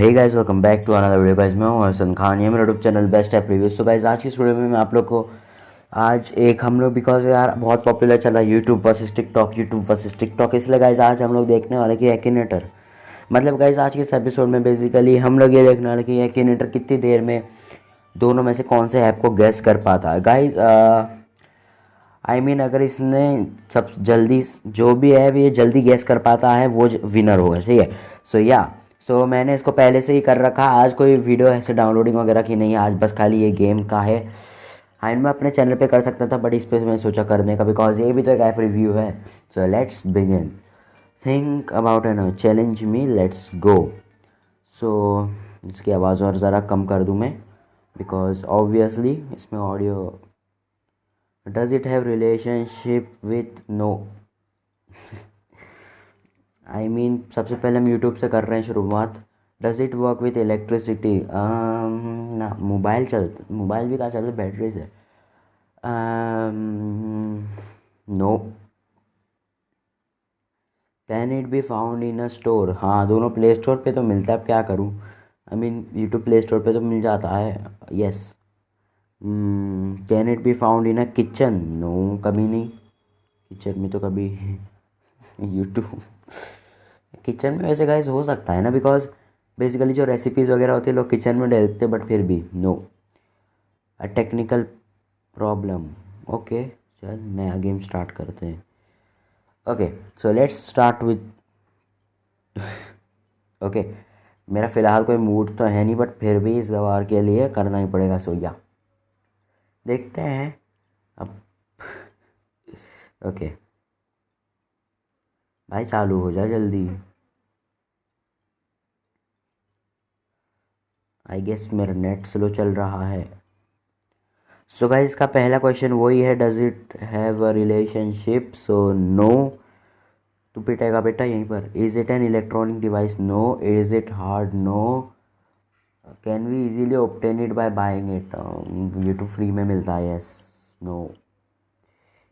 Hey guys, welcome back to another video. Guys मैं हूं हसन खान, ये मेरा यूट्यूब चैनल बेस्ट है प्रीवियस। तो गाइस आज की इस वीडियो में मैं आप लोग को आज एक हम लोग बिकॉज यार बहुत पॉपुलर चला यूट्यूब वर्सेस टिकटॉक, इसलिए गाइस आज हम लोग देखने वाले कि एक्टिनेटर मतलब गाइस आज के इस एपिसोड में बेसिकली हम लोग ये देखने वाले कि एक्टिनेटर कितनी देर में दोनों में से कौन से ऐप को गैस कर पाता है। गाइस अगर इसने सब जल्दी जो भी है ये जल्दी गैस कर पाता है वो विनर होगा, सही है। सो मैंने इसको पहले से ही कर रखा। आज कोई वीडियो ऐसे डाउनलोडिंग वगैरह की नहीं है, आज बस खाली ये गेम का है। मैं अपने चैनल पे कर सकता था बट इस पर मैंने सोचा करने का बिकॉज ये भी तो एक ऐप रिव्यू है। So let's begin, think about an challenge me, let's go. So इसकी आवाज़ और ज़रा कम कर दूँ मैं बिकॉज ऑब्वियसली इसमें audio. Does it have relationship with no सबसे पहले हम यूट्यूब से कर रहे हैं शुरुआत। Does it work with electricity? ना, मोबाइल भी कहाँ चलता, बैटरी से। No. Can it be found in a store? हाँ, दोनों प्ले स्टोर पे तो मिलता है, अब क्या करूँ। यूट्यूब प्ले स्टोर पे तो मिल जाता है। Yes. Can it be found in a kitchen? No, कभी नहीं, किचन में तो कभी यूट्यूब किचन में वैसे गाइस हो सकता है ना, बिकॉज बेसिकली जो रेसिपीज़ वगैरह होती है लोग किचन में डालते, बट फिर भी no, a technical problem. Okay, चल नया गेम स्टार्ट करते हैं। Okay, so let's start with okay. मेरा फ़िलहाल कोई मूड तो है नहीं बट फिर भी इस गवार के लिए करना ही पड़ेगा। सो या देखते हैं अब। ओके भाई, चालू हो जा जल्दी। आई गेस मेरा नेट स्लो चल रहा है। सो गाइस इसका पहला क्वेश्चन वही है, does it have a relationship? So no. तू पिटेगा बेटा यहीं पर। Is it an electronic device? No. Is it hard? No. Can we easily obtain it by buying it? YouTube free में मिलता है। Yes. No.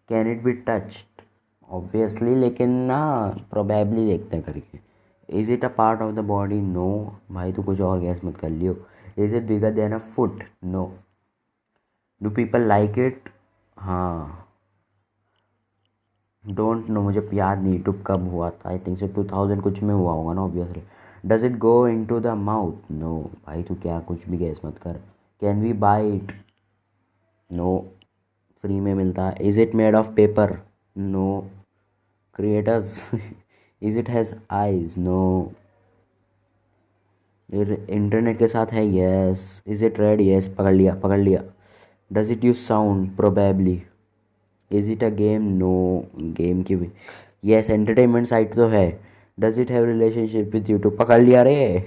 Can it be touched? Obviously, लेकिन ना प्रोबेबली देखते हैं करके। Is it a part of the body? No. भाई तू कुछ और गैस मत कर लियो। Is it bigger than a foot? No. Do people like it? हाँ। डोंट नो, मुझे याद नहीं यूट्यूब कब हुआ था। आई थिंक से 2000 कुछ में हुआ होगा ना, obviously. Does it go into the mouth? No. भाई तू क्या कुछ भी गैस मत कर। Can we buy it? No, free में मिलता है। Is it made of paper? No. Creators is it has eyes? No. Internet के साथ है? Yes. Is it red? Yes, पकड़ लिया पकड़ लिया। Does it use sound? Probably. Is it a game? No. Game की भी। यस, एंटरटेनमेंट साइट तो है। Does it have relationship with YouTube? पकड़ लिया रे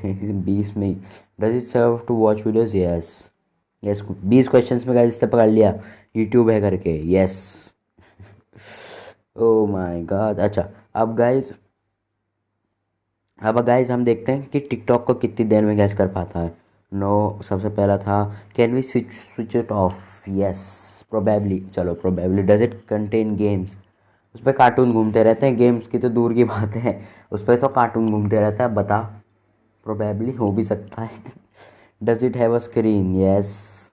20 में ही। Does it serve to watch videos? Yes. Yes, 20 questions में गाइस इसने पकड़ लिया यूट्यूब है करके। यस। Oh my god. अच्छा, अब गाइस हम देखते हैं कि टिकटॉक को कितनी देर में गैस कर पाता है। नो, सबसे पहला था can we switch it off? Yes, probably. चलो probably. Does it contain games? उस पर कार्टून घूमते रहते हैं, गेम्स की तो दूर की बात है, उस पर तो कार्टून घूमते रहता है। बता, प्रोबेबली हो भी सकता है। Does it have a screen? Yes.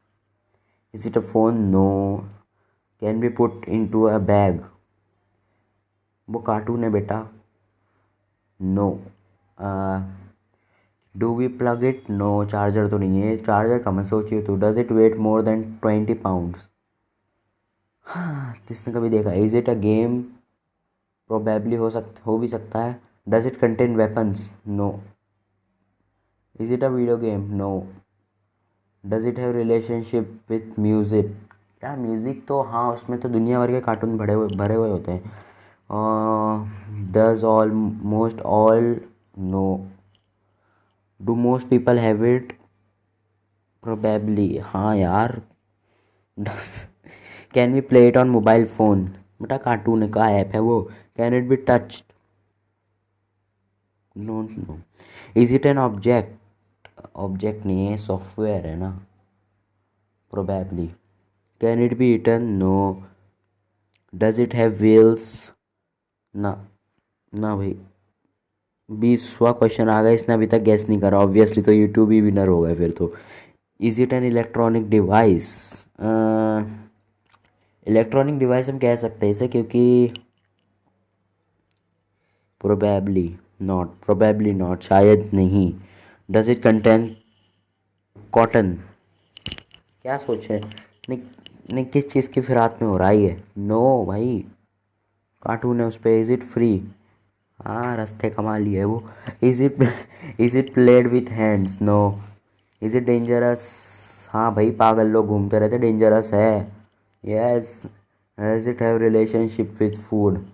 Is it a phone? No. Can be put into a bag? वो कार्टून है बेटा। No. Do we plug it? No, charger तो नहीं है, चार्जर का मैं सोचिए तो। Does it weigh more than 20 pounds? हाँ, किसने कभी देखा? Is it a game? Probably हो भी सकता है। Does it contain weapons? No. Is it a video game? No. Does it have relationship with music? क्या म्यूज़िक तो हाँ, उसमें तो दुनिया भर के कार्टून भरे हुए होते हैं। Does almost all? No. Do most people have it? Probably हाँ यार। Can we play it on mobile phone? बेटा कार्टून का ऐप है वो। Can it be touched? No no. Is it an object? Object नहीं है, सॉफ्टवेयर है ना। Probably. Can it be eaten? No. Does it have wheels? ना, ना भाई। 20वां क्वेश्चन आ गया, इसने अभी तक गैस नहीं करा, ऑब्वियसली तो यूट्यूब ही विनर हो गए फिर तो। Is it an electronic device? Electronic device हम कह सकते हैं इसे, क्योंकि प्रोबेबली नॉट, शायद नहीं। Does it contain cotton? क्या सोचे? नहीं, नहीं, किस चीज़ की फिरात में हो रहा है ये? नो भाई, कार्टून है उस पर। Is it free? हाँ, रास्ते कमा लिए वो। Is it is it played with hands? No. Is it dangerous? हाँ भाई, पागल लोग घूमते रहते, डेंजरस है। Yes. Does it have relationship with food?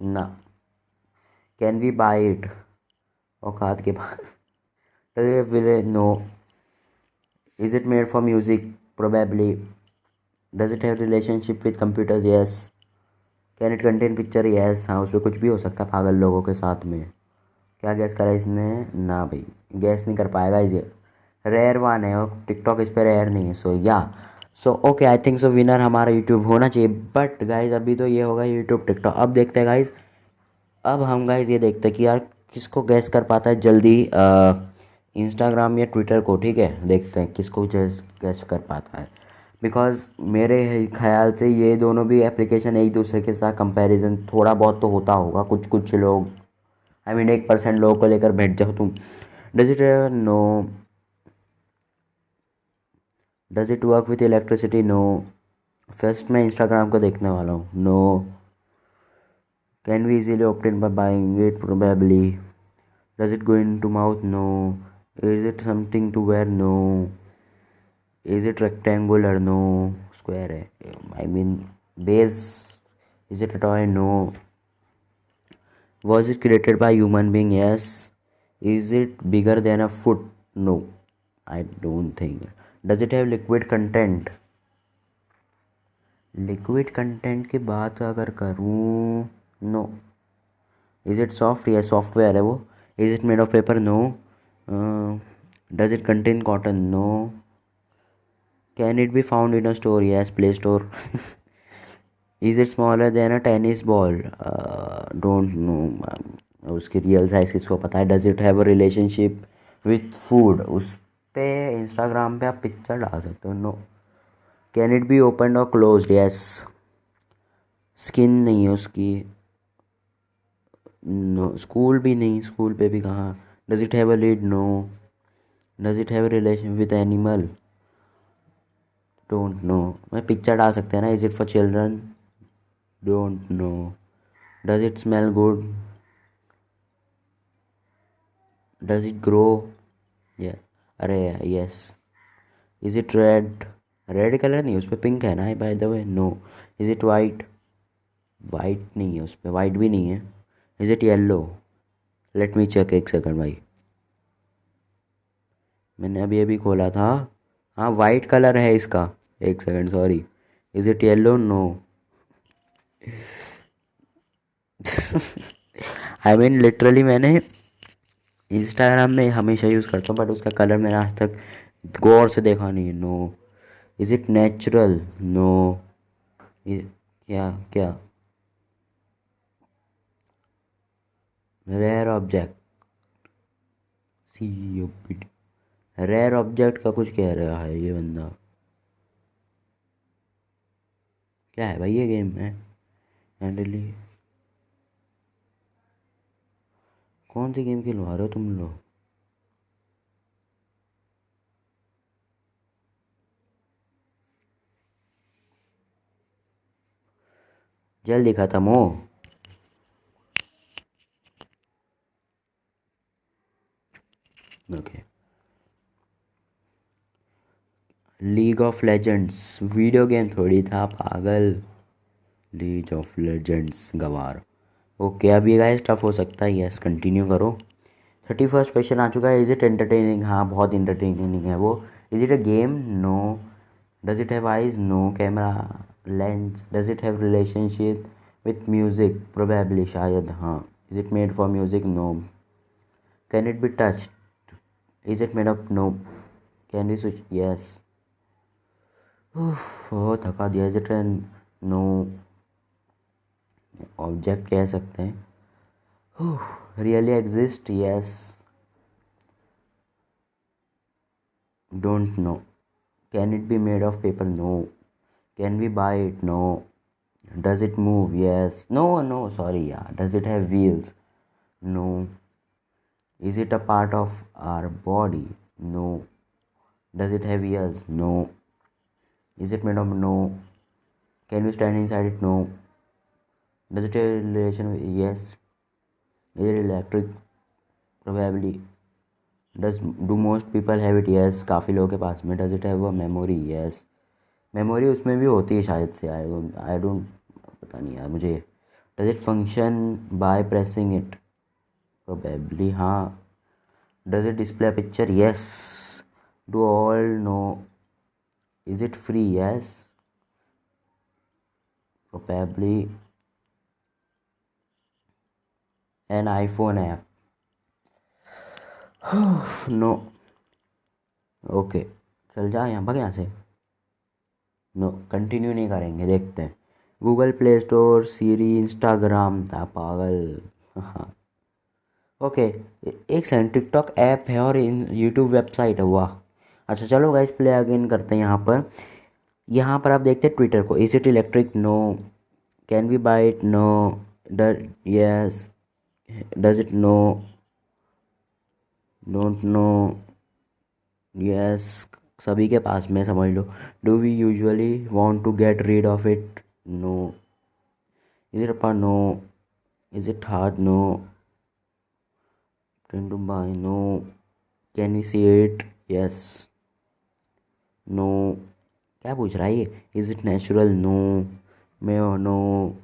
ना। Can we buy it? औकात के बाद। Does it vile? No. Is it made for music? Probably. Does it have relationship with computers? Yes. Can it contain picture? Yes. हाँ, उसमें कुछ भी हो सकता है पागल लोगों के साथ में। क्या गैस करा इसने? ना भाई, गैस नहीं कर पाएगा इसे। रेयर वन है और टिकटॉक इस पर रेयर नहीं है। So okay, I think so winner हमारा यूट्यूब होना चाहिए। बट गाइज अभी तो ये होगा यूट्यूब टिकटॉक। अब देखते हैं गाइज, अब हम गाइज ये देखते हैं कि यार किसको गैस कर पाता है जल्दी इंस्टाग्राम या ट्विटर को। ठीक है, देखते हैं किसको गैस कर पाता है। बिकॉज मेरे ख्याल से ये दोनों भी एप्लीकेशन एक दूसरे के साथ कंपैरिजन थोड़ा बहुत तो होता होगा। कुछ कुछ लोग, आई मीन 1% लोगों को लेकर बैठ जाओ तुम। Does it? No. Does it work with electricity? No. First मैं इंस्टाग्राम को देखने वाला हूँ। No. Can we easily obtain by buying it? Probably. Does it go into mouth? No. Is it something to wear? No. Is it rectangular? No. Square है, I mean base. Is it a toy? No. Was it created by human being? Yes. Is it bigger than a foot? No, I don't think. Does it have liquid content? Liquid content की बात अगर करूँ, no. Is it soft? या software है वो। Is it made of paper? No. Does it contain cotton? No. Can it be found in a store? Yes, play store. Is it smaller than a tennis ball? Don't know. उसकी real size किसको पता है। Does it have a relationship with food? उस पे Instagram पे आप picture डाल सकते हो। No. Can it be open और क्लोज? यस। स्किन नहीं है उसकी? नो। स्कूल भी नहीं, स्कूल पे भी कहाँ। Does it have a lead? No. Does it have a relation with animal? Don't know. मैं पिक्चर डाल सकते हैं ना। Is it for children? Don't know. Does it smell good? Does it grow? Yeah, अरे yes. Is it red? Red colour नहीं, उस पर pink है ना by the way. No. Is it white? White नहीं है उस पर, वाइट भी नहीं है। Is it yellow? Let me check, एक सेकंड भाई, मैंने अभी अभी खोला था। हाँ, वाइट कलर है इसका। एक second, sorry. Is it yellow? No. I mean literally मैंने इंस्टाग्राम में हमेशा यूज़ करता हूँ, बट उसका कलर मैंने आज तक गौर से देखा नहीं है। No. Is it natural? No. क्या क्या? Rare object? C O P D? Rare object का कुछ कह रहा है ये बंदा। क्या है भाई ये गेम है? हैंडली? कौन सी गेम खिलवा रहे हो तुम लोग? जल्दी खत्म हो। Okay. League of legends video game थोड़ी था पागल। लीग ऑफ लेजेंड्स गवार। ओके, अब ये गाइस टफ हो सकता है। यस, कंटिन्यू करो। 31st क्वेश्चन आ चुका है। Is it entertaining? हाँ, बहुत इंटरटेनिंग है वो। Is it a game? No. Does it have eyes? No. Camera lens? Does it have relationship with music? Probably, शायद, हाँ। Is it made for music? No. Can it be touched? Is it made of? No. Can be switch? Yes. हो थका दिया। Is it no object कह सकते हैं। Really exist? Yes. Don't know. Can it be made of paper? No. Can we buy it? No. Does it move? Yes. No, no, sorry. Yeah. Does it have wheels? No. Is it a part of our body? No. Does it have ears? No. Is it made of? No. Can we stand inside it? No. Does it have a relation? Yes. Is it electric? Probably. Do most people have it? Yes. काफ़ी लोगों के पास में. Does it have a memory? Yes. Memory उसमें भी होती है शायद से. आई डोंट पता नहीं यार मुझे. Does it function by pressing it? Probably हाँ. Does it display picture? Yes. Do all know? Is it free? Yes. Probably an iPhone app? No. Okay चल जा यहाँ, भाग यहाँ से. नो, कंटिन्यू नहीं करेंगे, देखते हैं. गूगल प्ले स्टोर, सीरी, इंस्टाग्राम. था पागल. हाँ. ओके. एक सेकंड, टिकटॉक ऐप है और यूट्यूब वेबसाइट है. वाह. अच्छा चलो गाइस, प्ले अगेन करते हैं. यहाँ पर आप देखते हैं ट्विटर को. Is it electric? No. Can we buy it? No. Yes. Does it? No. Don't know. Yes. सभी के पास में, समझ लो. Do we usually want to get rid of it? No. Is it a? No. Is it hard? No. Train to buy? No. Can we see it? Yes. No. क्या पूछ रहा है ये? Is it natural? No. May no.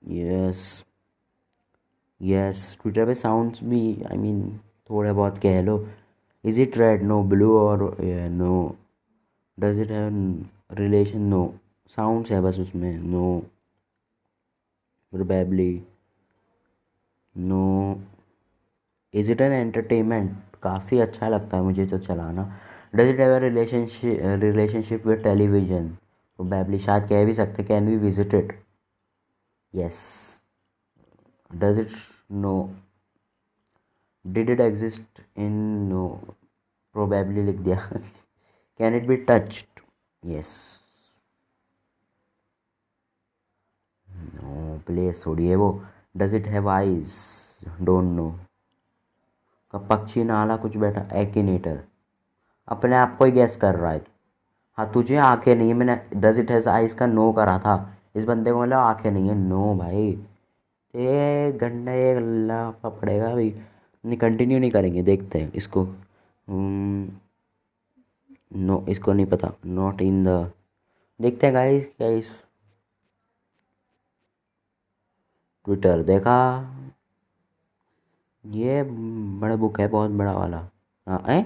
Yes. Yes. Twitter पे sounds भी, I mean थोड़े बहुत कह लो. Is it red? No. Blue और no. Does it have relation? No. Sounds है बस उसमें. No. Probably. No. Is it an entertainment? काफ़ी अच्छा लगता है मुझे तो चलाना. Does it have a relationship with television? Probably, शायद कह भी सकते. Can we visit it? Yes. Does it? No. Did it exist in? No. Probably लिख दिया. Can it be touched? Yes. No. Place थोड़ी है वो. Does it have eyes? Don't know. का पक्षी नाला कुछ बैठा? एक्टिनेटर. अपने आप को ही गैस कर रहा है. हाँ, तुझे आंखें नहीं है. मैंने डज इट हैज़ आइज का नो करा था. इस बंदे को मतलब आंखें नहीं है. नो भाई, ये गंडा एक लाफा पड़ेगा भाई. नहीं, कंटिन्यू नहीं करेंगे, देखते हैं इसको. नो, इसको नहीं पता. Not in the. देखते हैं गाइस. गाइस ट्विटर देखा. ये बड़ा बुक है, बहुत बड़ा वाला. हाँ है.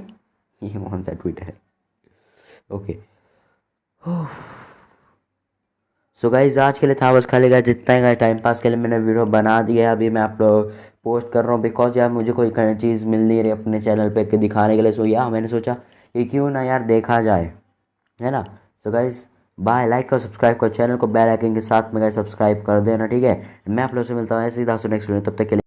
ये कौन सा ट्विटर है? ओके. सो गाइज, आज के लिए था बस. खाली गाइज जितना ही टाइम पास के लिए मैंने वीडियो बना दिया है. अभी मैं आप लोग पोस्ट कर रहा हूँ बिकॉज यार मुझे कोई चीज़ मिल नहीं रही अपने चैनल पे दिखाने के लिए. सो यार मैंने सोचा कि क्यों ना यार देखा जाए, है ना. So guys bye. लाइक करो, सब्सक्राइब करो चैनल को, बेल आइकन के साथ में गाइज सब्सक्राइब कर देना, ठीक है. मैं आप लोगों से मिलता हूँ ऐसे ही नेक्स्ट वीडियो. तब तक के लिए